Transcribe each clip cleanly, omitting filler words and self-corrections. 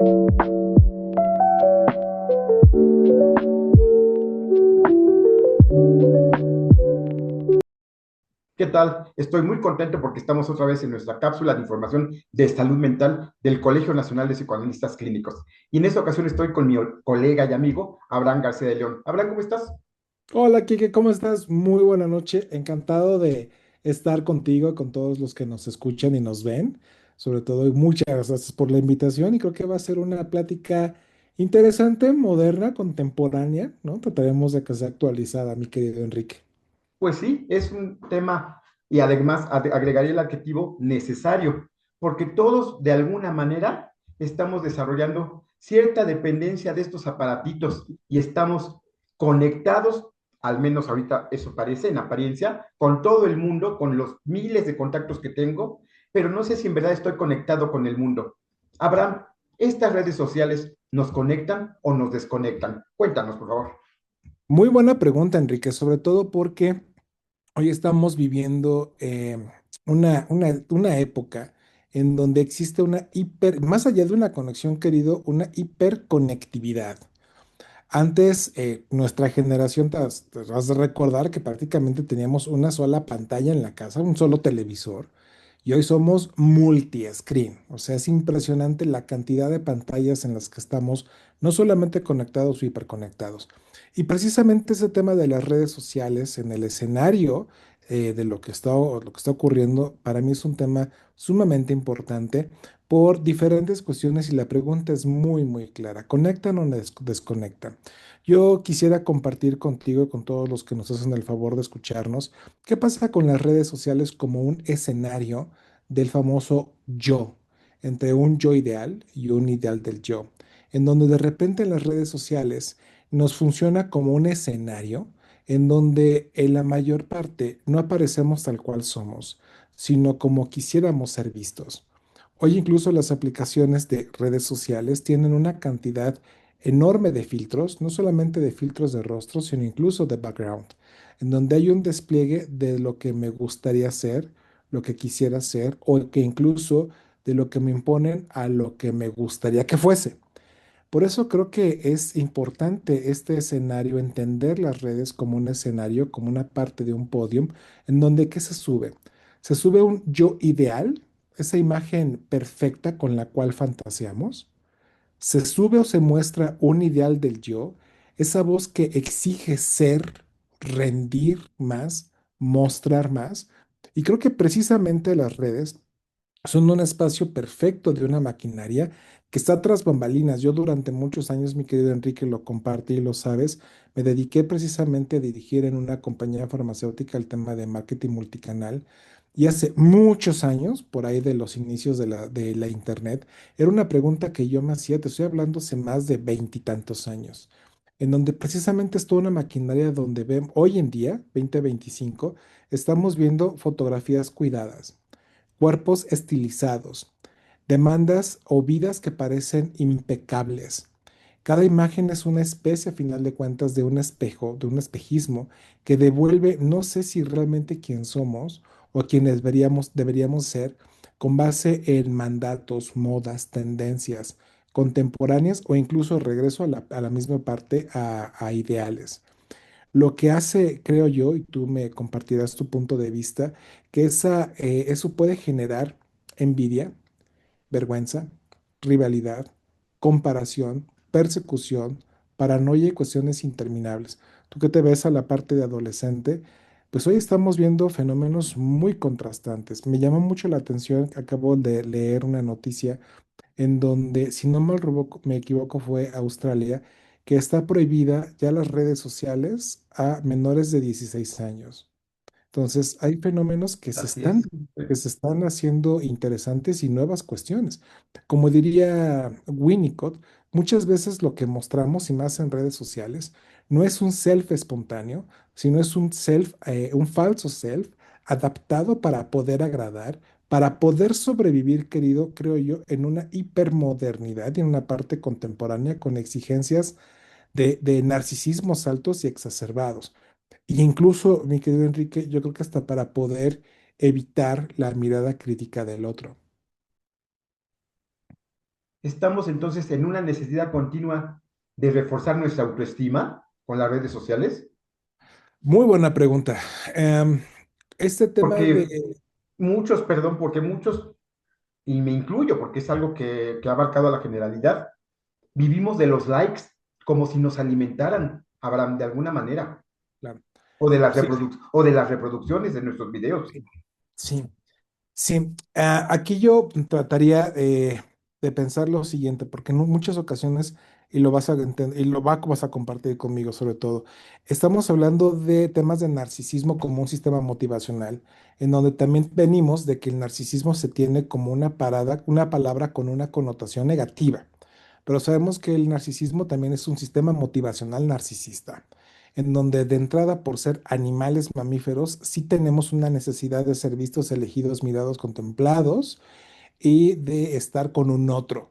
¿Qué tal? Estoy muy contento porque estamos otra vez en nuestra cápsula de información de salud mental del Colegio Nacional de Psicoanalistas Clínicos. Y en esta ocasión estoy con mi colega y amigo Abraham García de León. Abraham, ¿cómo estás? Hola, Kike, ¿cómo estás? Muy buena noche. Encantado de estar contigo, con todos los que nos escuchan y nos ven. Sobre todo, y muchas gracias por la invitación y creo que va a ser una plática interesante, moderna, contemporánea, ¿no? Trataremos de que sea actualizada, mi querido Enrique. Pues sí, es un tema y además agregaría el adjetivo necesario, porque todos de alguna manera estamos desarrollando cierta dependencia de estos aparatitos y estamos conectados, al menos ahorita eso parece en apariencia, con todo el mundo, con los miles de contactos que tengo, pero no sé si en verdad estoy conectado con el mundo. Abraham, ¿estas redes sociales nos conectan o nos desconectan? Cuéntanos, por favor. Muy buena pregunta, Enrique, sobre todo porque hoy estamos viviendo una época en donde existe más allá de una conexión, querido, una hiperconectividad. Antes, nuestra generación, te vas a recordar que prácticamente teníamos una sola pantalla en la casa, un solo televisor, y hoy somos multi-screen. O sea, es impresionante la cantidad de pantallas en las que estamos, no solamente conectados o hiperconectados. Y precisamente ese tema de las redes sociales en el escenario de lo que está ocurriendo, para mí es un tema sumamente importante por diferentes cuestiones y la pregunta es muy, muy clara. ¿Conectan o desconectan? Yo quisiera compartir contigo y con todos los que nos hacen el favor de escucharnos, ¿qué pasa con las redes sociales como un escenario del famoso yo, entre un yo ideal y un ideal del yo, en donde de repente las redes sociales nos funciona como un escenario en donde en la mayor parte no aparecemos tal cual somos, sino como quisiéramos ser vistos? Hoy incluso las aplicaciones de redes sociales tienen una cantidad enorme de filtros, no solamente de filtros de rostro, sino incluso de background, en donde hay un despliegue de lo que me gustaría ser, lo que quisiera ser, o que incluso de lo que me imponen a lo que me gustaría que fuese. Por eso creo que es importante este escenario, entender las redes como un escenario, como una parte de un podium, en donde ¿qué se sube? Se sube un yo ideal, esa imagen perfecta con la cual fantaseamos. Se sube o se muestra un ideal del yo, esa voz que exige ser, rendir más, mostrar más. Y creo que precisamente las redes son un espacio perfecto de una maquinaria que está tras bambalinas. Yo durante muchos años, mi querido Enrique, lo compartí y lo sabes, me dediqué precisamente a dirigir en una compañía farmacéutica el tema de marketing multicanal. Y hace muchos años, por ahí de los inicios de la internet, era una pregunta que yo me hacía, te estoy hablando hace más de veintitantos años, en donde precisamente es toda una maquinaria donde vemos, hoy en día, 2025, estamos viendo fotografías cuidadas, cuerpos estilizados, demandas o vidas que parecen impecables. Cada imagen es una especie, a final de cuentas, de un espejo, de un espejismo, que devuelve, no sé si realmente quién somos o quienes deberíamos ser, con base en mandatos, modas, tendencias contemporáneas o incluso regreso a la misma parte, a ideales. Lo que hace, creo yo, y tú me compartirás tu punto de vista, que eso puede generar envidia, vergüenza, rivalidad, comparación, persecución, paranoia y cuestiones interminables. Tú que te ves a la parte de adolescente, pues hoy estamos viendo fenómenos muy contrastantes. Me llama mucho la atención, acabo de leer una noticia en donde, si no me equivoco, fue Australia, que está prohibida ya las redes sociales a menores de 16 años. Entonces, hay fenómenos Así es. que se están haciendo interesantes y nuevas cuestiones. Como diría Winnicott, muchas veces lo que mostramos, y más en redes sociales, no es un self espontáneo, sino es un falso self adaptado para poder agradar, para poder sobrevivir, querido, creo yo, en una hipermodernidad y en una parte contemporánea con exigencias de narcisismos altos y exacerbados. Y incluso, mi querido Enrique, yo creo que hasta para poder evitar la mirada crítica del otro. Estamos entonces en una necesidad continua de reforzar nuestra autoestima con las redes sociales, Muy buena pregunta. Em, este tema de, porque muchos, perdón, porque muchos, y me incluyo porque es algo que ha abarcado a la generalidad, vivimos de los likes como si nos alimentaran, Abraham, de alguna manera, claro, sí, o de las reproducciones de nuestros videos. sí, sí. Aquí yo trataría de pensar lo siguiente, porque en muchas ocasiones, y lo vas a entender, y vas a compartir conmigo sobre todo, estamos hablando de temas de narcisismo como un sistema motivacional, en donde también venimos de que el narcisismo se tiene como una palabra con una connotación negativa. Pero sabemos que el narcisismo también es un sistema motivacional narcisista, en donde de entrada, por ser animales mamíferos, sí tenemos una necesidad de ser vistos, elegidos, mirados, contemplados y de estar con un otro.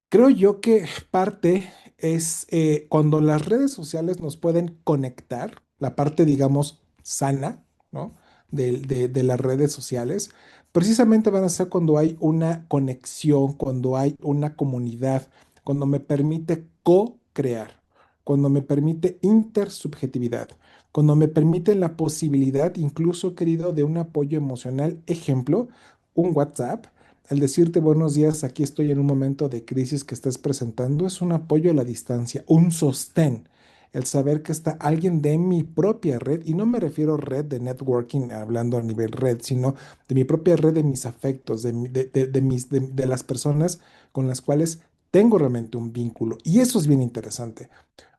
Creo yo que parte es cuando las redes sociales nos pueden conectar, la parte, digamos, sana, ¿no? De las redes sociales, precisamente van a ser cuando hay una conexión, cuando hay una comunidad, cuando me permite co-crear, cuando me permite intersubjetividad, cuando me permite la posibilidad, incluso, querido, de un apoyo emocional. Ejemplo, un WhatsApp, el decirte buenos días, aquí estoy en un momento de crisis que estás presentando, es un apoyo a la distancia, un sostén. El saber que está alguien de mi propia red, y no me refiero a red de networking, hablando a nivel red, sino de mi propia red, de mis afectos, de las personas con las cuales tengo realmente un vínculo. Y eso es bien interesante,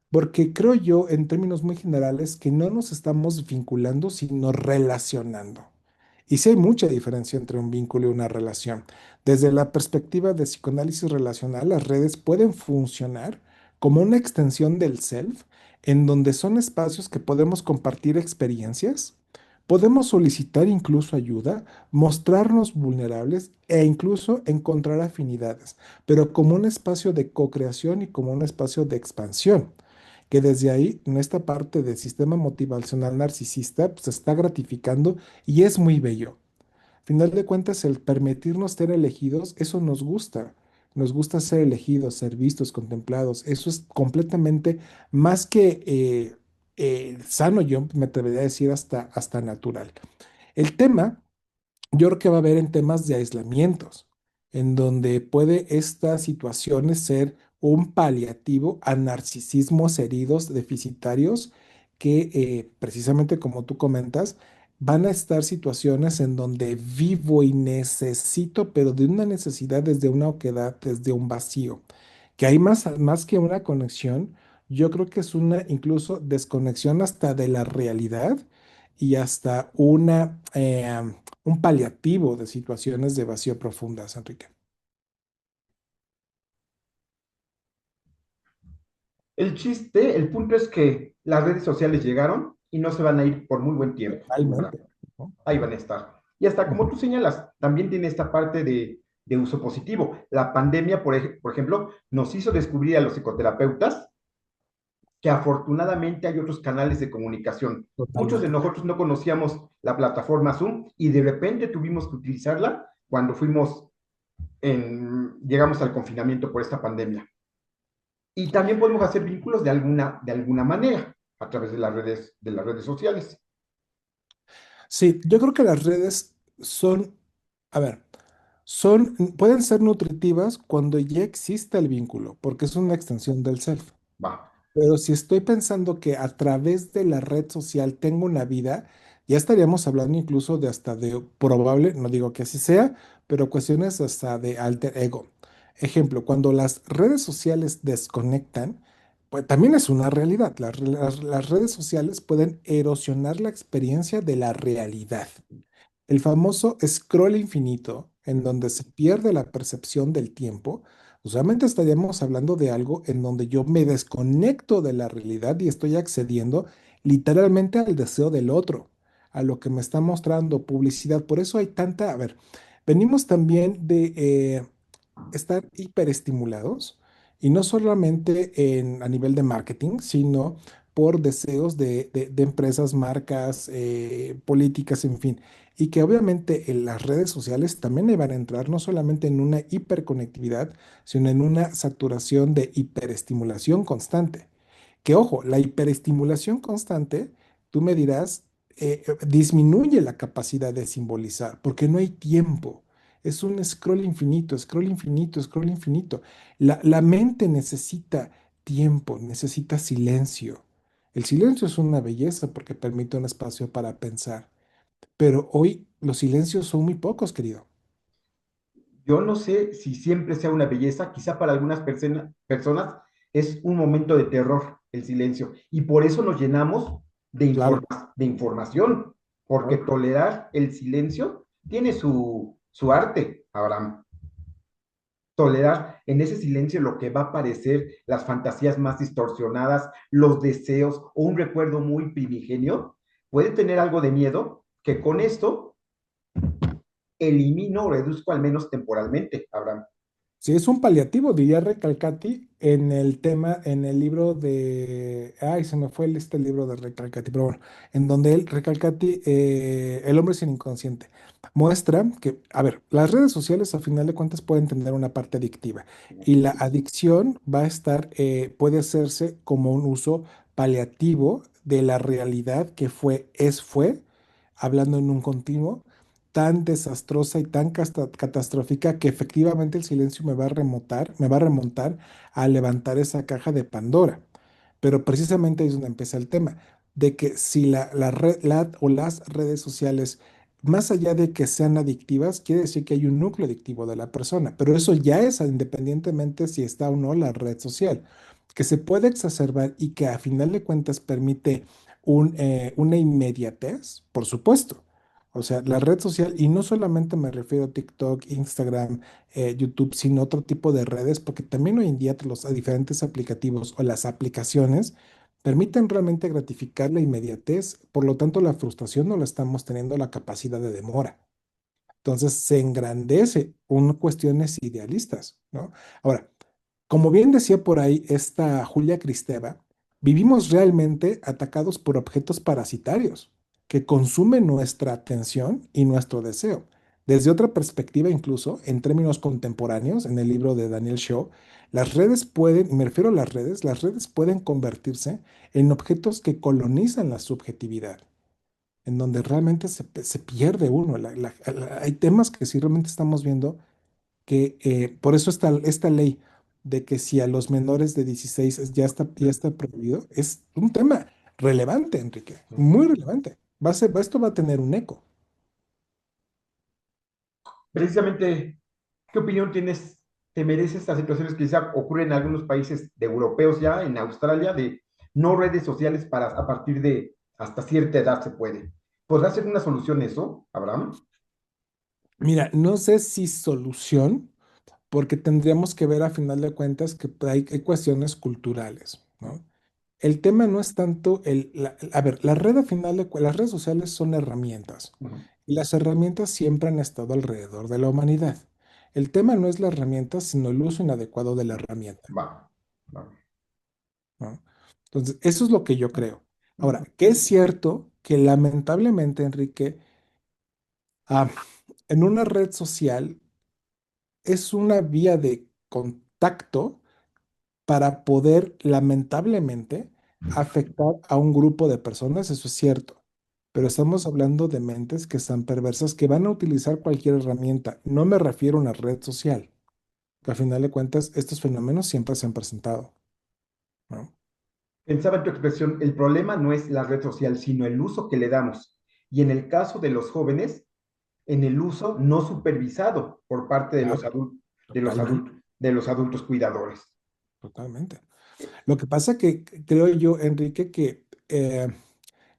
porque creo yo, en términos muy generales, que no nos estamos vinculando, sino relacionando. Y sí hay mucha diferencia entre un vínculo y una relación. Desde la perspectiva de psicoanálisis relacional, las redes pueden funcionar como una extensión del self, en donde son espacios que podemos compartir experiencias, podemos solicitar incluso ayuda, mostrarnos vulnerables e incluso encontrar afinidades, pero como un espacio de co-creación y como un espacio de expansión, que desde ahí, en esta parte del sistema motivacional narcisista, pues, se está gratificando y es muy bello. Final de cuentas, el permitirnos ser elegidos, eso nos gusta. Nos gusta ser elegidos, ser vistos, contemplados. Eso es completamente más que sano, yo me atrevería a decir hasta natural. El tema yo creo que va a haber en temas de aislamientos, en donde puede estas situaciones ser un paliativo a narcisismos heridos deficitarios que precisamente como tú comentas, van a estar situaciones en donde vivo y necesito, pero de una necesidad desde una oquedad, desde un vacío, que hay más que una conexión, yo creo que es una incluso desconexión hasta de la realidad y hasta un paliativo de situaciones de vacío profundas, Enrique. El chiste, el punto es que las redes sociales llegaron y no se van a ir por muy buen tiempo, Abraham. Totalmente, ¿no? Ahí van a estar. Y hasta como Ujú. tú señalas, también tiene esta parte de uso positivo. La pandemia, por ejemplo, nos hizo descubrir a los psicoterapeutas que afortunadamente hay otros canales de comunicación. Muchos de Totalmente. nosotros no conocíamos la plataforma Zoom y de repente tuvimos que utilizarla cuando llegamos al confinamiento por esta pandemia. Y también podemos hacer vínculos de alguna manera a través de las redes sociales. Sí, yo creo que las redes son, a ver, pueden ser nutritivas cuando ya existe el vínculo, porque es una extensión del self. Va. Pero si estoy pensando que a través de la red social tengo una vida, ya estaríamos hablando incluso de hasta de probable, no digo que así sea, pero cuestiones hasta de alter ego. Ejemplo, cuando las redes sociales desconectan, pues también es una realidad. Las redes sociales pueden erosionar la experiencia de la realidad. El famoso scroll infinito, en donde se pierde la percepción del tiempo, usualmente estaríamos hablando de algo en donde yo me desconecto de la realidad y estoy accediendo literalmente al deseo del otro, a lo que me está mostrando publicidad. Por eso hay tanta, a ver, venimos también de estar hiperestimulados y no solamente a nivel de marketing, sino por deseos de empresas, marcas, políticas, en fin. y que obviamente en las redes sociales también van a entrar no solamente en una hiperconectividad, sino en una saturación de hiperestimulación constante. Que ojo, la hiperestimulación constante, tú me dirás, disminuye la capacidad de simbolizar, porque no hay tiempo. Es un scroll infinito, scroll infinito, scroll infinito. La mente necesita tiempo, necesita silencio. El silencio es una belleza porque permite un espacio para pensar, pero hoy los silencios son muy pocos, querido. Yo no sé si siempre sea una belleza, quizá para algunas personas es un momento de terror el silencio y por eso nos llenamos Claro, de información, porque claro. tolerar el silencio tiene su arte, Abraham. Tolerar en ese silencio lo que va a parecer las fantasías más distorsionadas, los deseos o un recuerdo muy primigenio, puede tener algo de miedo que con esto elimino o reduzco al menos temporalmente, Abraham. Sí, es un paliativo, diría Recalcati en el tema, en el libro de, ay, se me fue este libro de Recalcati, pero bueno, en donde él, Recalcati, El hombre sin inconsciente, muestra que, a ver, las redes sociales a final de cuentas pueden tener una parte adictiva y la adicción va a estar, puede hacerse como un uso paliativo de la realidad que fue, hablando en un continuo tan desastrosa y tan catastrófica que efectivamente el silencio me va a remontar a levantar esa caja de Pandora. Pero precisamente ahí es donde empieza el tema, de que si o las redes sociales, más allá de que sean adictivas, quiere decir que hay un núcleo adictivo de la persona, pero eso ya es independientemente si está o no la red social, que se puede exacerbar y que a final de cuentas permite una inmediatez, por supuesto. O sea, la red social, y no solamente me refiero a TikTok, Instagram, YouTube, sino otro tipo de redes, porque también hoy en día los diferentes aplicativos o las aplicaciones permiten realmente gratificar la inmediatez, por lo tanto la frustración no la estamos teniendo la capacidad de demora. Entonces se engrandece un cuestiones idealistas, ¿no? Ahora, como bien decía por ahí esta Julia Kristeva, vivimos realmente atacados por objetos parasitarios que consumen nuestra atención y nuestro deseo. Desde otra perspectiva, incluso en términos contemporáneos, en el libro de Daniel Shaw, las redes pueden, y me refiero a las redes pueden convertirse en objetos que colonizan la subjetividad, en donde realmente se pierde uno. Hay temas que sí realmente estamos viendo que por eso esta ley de que si a los menores de 16 ya está prohibido, es un tema relevante, Enrique, muy relevante. Esto va a tener un eco. Precisamente, ¿qué opinión tienes? ¿Te mereces estas situaciones que quizá ocurren en algunos países de europeos ya, en Australia, de no redes sociales para a partir de hasta cierta edad se puede? ¿Podrá ser una solución eso, Abraham? Mira, no sé si solución, porque tendríamos que ver a final de cuentas que hay cuestiones culturales, ¿no? El tema no es tanto a ver, la red a final las redes sociales son herramientas Ujú. y las herramientas siempre han estado alrededor de la humanidad. El tema no es la herramienta, sino el uso inadecuado de la herramienta, Va, va. ¿no? Entonces, eso es lo que yo creo. Ahora, que es cierto que lamentablemente, Enrique, ah, en una red social es una vía de contacto para poder, lamentablemente, afectar a un grupo de personas, eso es cierto. Pero estamos hablando de mentes que están perversas, que van a utilizar cualquier herramienta. No me refiero a una red social, que al final de cuentas estos fenómenos siempre se han presentado, ¿no? Pensaba en tu expresión, el problema no es la red social, sino el uso que le damos. Y en el caso de los jóvenes, en el uso no supervisado por parte de los Claro, adultos, totalmente, de los adultos cuidadores. totalmente. Lo que pasa que creo yo, Enrique, que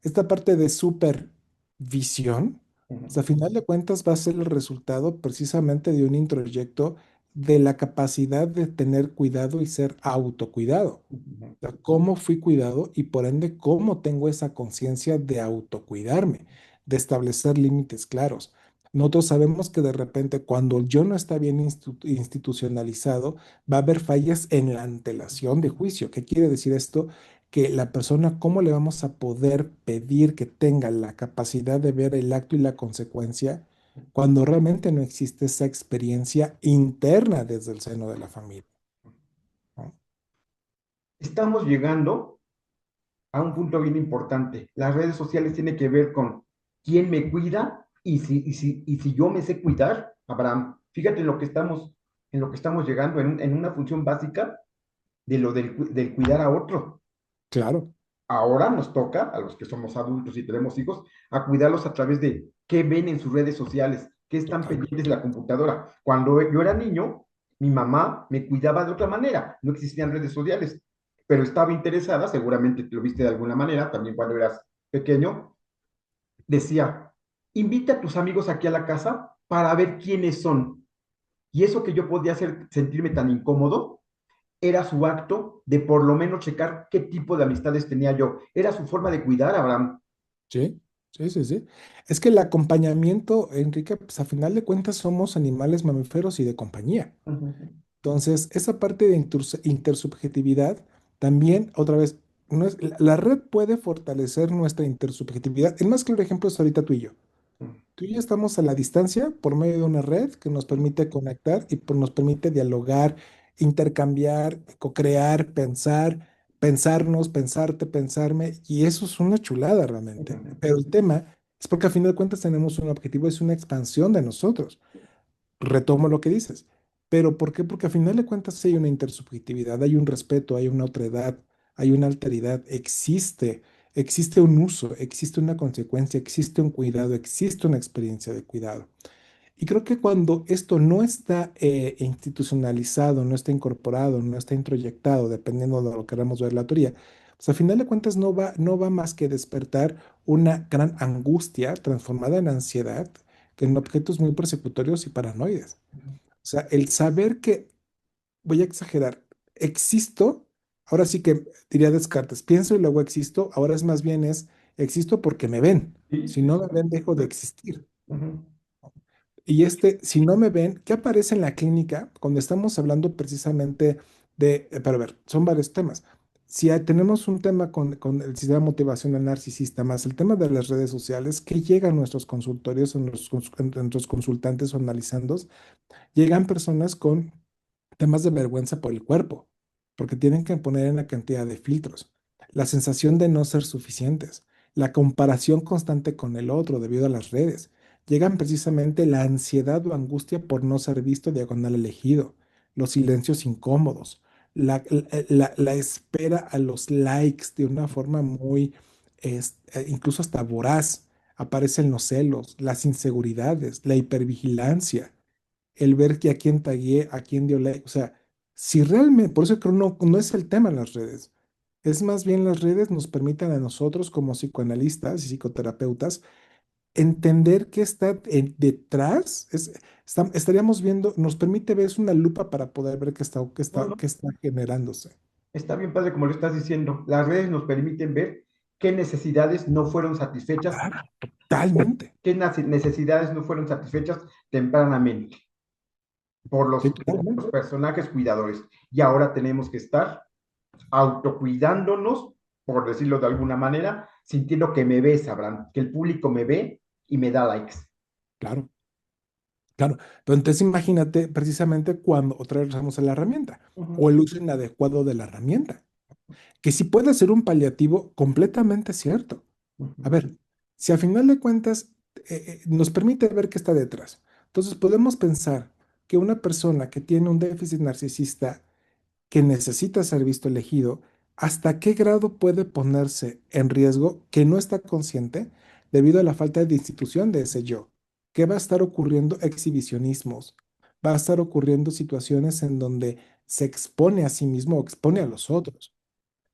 esta parte de supervisión, Ujú, pues, a final de cuentas va a ser el resultado precisamente de un introyecto de la capacidad de tener cuidado y ser autocuidado. ujú. Sea, cómo fui cuidado y por ende cómo tengo esa conciencia de autocuidarme, de establecer límites claros. Nosotros sabemos que de repente cuando el yo no está bien institucionalizado, va a haber fallas en la antelación de juicio. ¿Qué quiere decir esto? que la persona, ¿cómo le vamos a poder pedir que tenga la capacidad de ver el acto y la consecuencia cuando realmente no existe esa experiencia interna desde el seno de la familia? ¿No? Estamos llegando a un punto bien importante. Las redes sociales tienen que ver con quién me cuida y si yo me sé cuidar, Abraham. Fíjate en lo que estamos llegando, en una función básica de lo del cuidar a otro. Claro, Ahora nos toca, a los que somos adultos y tenemos hijos, a cuidarlos a través de qué ven en sus redes sociales, qué están totalmente. pendientes de la computadora. Cuando yo era niño, mi mamá me cuidaba de otra manera, no existían redes sociales, pero estaba interesada, seguramente lo viste de alguna manera, también cuando eras pequeño, decía, invita a tus amigos aquí a la casa para ver quiénes son. Y eso que yo podía hacer sentirme tan incómodo, era su acto de por lo menos checar qué tipo de amistades tenía yo. Era su forma de cuidar a Abraham. Sí, sí, sí, sí. Es que el acompañamiento, Enrique, pues a final de cuentas somos animales mamíferos y de compañía. Entonces, esa parte de intersubjetividad también, otra vez, no es, la red puede fortalecer nuestra intersubjetividad. El más claro ejemplo es ahorita tú y yo. Tú y yo estamos a la distancia por medio de una red que nos permite conectar y nos permite dialogar, intercambiar, co-crear, pensar, pensarnos, pensarte, pensarme, y eso es una chulada realmente. Pero el tema es porque a fin de cuentas tenemos un objetivo, es una expansión de nosotros. Retomo lo que dices. ¿Pero por qué? Porque a final de cuentas sí hay una intersubjetividad, hay un respeto, hay una otredad, hay una alteridad, existe un uso, existe una consecuencia, existe un cuidado, existe una experiencia de cuidado. Y creo que cuando esto no está institucionalizado, no está incorporado, no está introyectado, dependiendo de lo que queramos ver la teoría, pues a final de cuentas no va más que despertar una gran angustia transformada en ansiedad, que en objetos muy persecutorios y paranoides. O sea, el saber que, voy a exagerar, existo, ahora sí que diría Descartes, pienso y luego existo, ahora es más bien existo porque me ven. Sí, Si sí, no sí. me ven, dejo de existir. Ujú. Y si no me ven, ¿qué aparece en la clínica cuando estamos hablando precisamente para ver, son varios temas. Si tenemos un tema con el sistema motivacional narcisista, más el tema de las redes sociales, ¿qué llega a nuestros consultorios, a nuestros consultantes o analizandos? Llegan personas con temas de vergüenza por el cuerpo, porque tienen que poner en la cantidad de filtros, la sensación de no ser suficientes, la comparación constante con el otro debido a las redes. Llegan precisamente la ansiedad o angustia por no ser visto diagonal elegido, los silencios incómodos, la espera a los likes de una forma muy, incluso hasta voraz. Aparecen los celos, las inseguridades, la hipervigilancia, el ver que a quién tagué, a quién dio like. O sea, si realmente, por eso creo no es el tema en las redes. Es más bien las redes nos permiten a nosotros como psicoanalistas y psicoterapeutas entender qué está detrás. Estaríamos viendo, nos permite ver, es una lupa para poder ver No, no, qué está generándose. está bien padre como lo estás diciendo. Las redes nos permiten ver qué necesidades no fueron satisfechas, Claro, totalmente. qué necesidades no fueron satisfechas tempranamente por Sí, los totalmente. personajes cuidadores. Y ahora tenemos que estar autocuidándonos, por decirlo de alguna manera, sintiendo que me ve, sabrán, que el público me ve y me da likes. Claro. Claro, pero entonces imagínate precisamente cuando otra vez usamos la herramienta o Ujú, el uso inadecuado de la herramienta, que sí puede ser un paliativo completamente cierto. A ujú, ver, si a final de cuentas nos permite ver qué está detrás, entonces podemos pensar que una persona que tiene un déficit narcisista que necesita ser visto elegido, ¿hasta qué grado puede ponerse en riesgo que no está consciente debido a la falta de institución de ese yo? ¿Qué va a estar ocurriendo? Exhibicionismos. Va a estar ocurriendo situaciones en donde se expone a sí mismo o expone a los otros.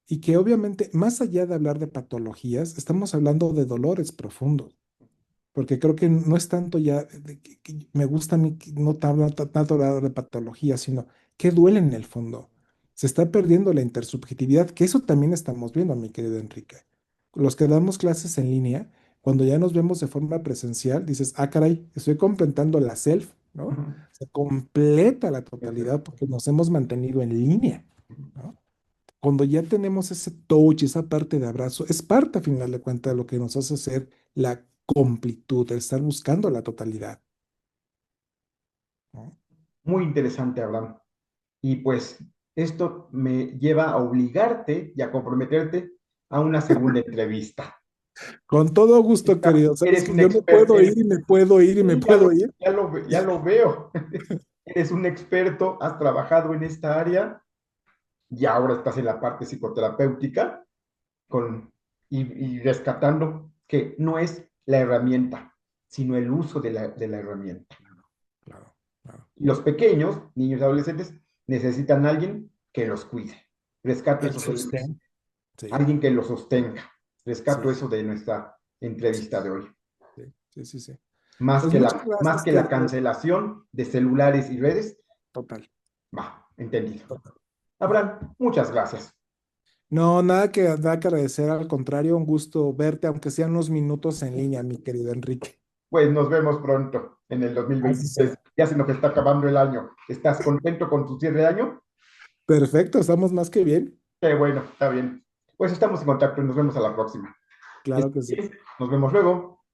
Y que obviamente, más allá de hablar de patologías, estamos hablando de dolores profundos, porque creo que no es tanto ya que me gusta a mí que no tanto hablar de patología, sino que duele en el fondo. Se está perdiendo la intersubjetividad, que eso también estamos viendo, mi querido Enrique. Los que damos clases en línea, cuando ya nos vemos de forma presencial, dices, ah, caray, estoy completando la self, ¿no? ujú. Se completa la Eso es. totalidad porque nos hemos mantenido en línea, ¿no? cuando ya tenemos ese touch, esa parte de abrazo, es parte a final de cuentas de lo que nos hace ser la completud, el estar buscando la totalidad, ¿no? Muy interesante, Abraham. Y pues esto me lleva a obligarte y a comprometerte a una segunda entrevista. Con todo gusto, querido. Sabes Eres que un yo me experto, puedo ir y me puedo ir y me sí, puedo ir. ya lo veo. Eres un experto, has trabajado en esta área y ahora estás en la parte psicoterapéutica con, y rescatando que no es la herramienta, sino el uso de la herramienta. Claro, claro. Los pequeños, niños y adolescentes, necesitan a alguien que los cuide. Rescato El esos elementos. sostén. Sí, Alguien que los sostenga. Rescato sí, eso de nuestra entrevista de hoy. sí, sí, sí, sí. Pues muchas Más gracias, que la querido. cancelación de celulares y redes, Total, va, entendido. total. Abraham, muchas gracias. No, nada que agradecer, al contrario, un gusto verte, aunque sean unos minutos en línea, mi querido Enrique. Pues nos vemos pronto en el Así 2023. será. Ya se nos está acabando el año. ¿Estás contento con tu cierre de año? Perfecto, estamos más que bien. Qué bueno, está bien. Pues estamos en contacto y nos vemos a la próxima. Que Claro que estés sí. bien. Nos vemos luego.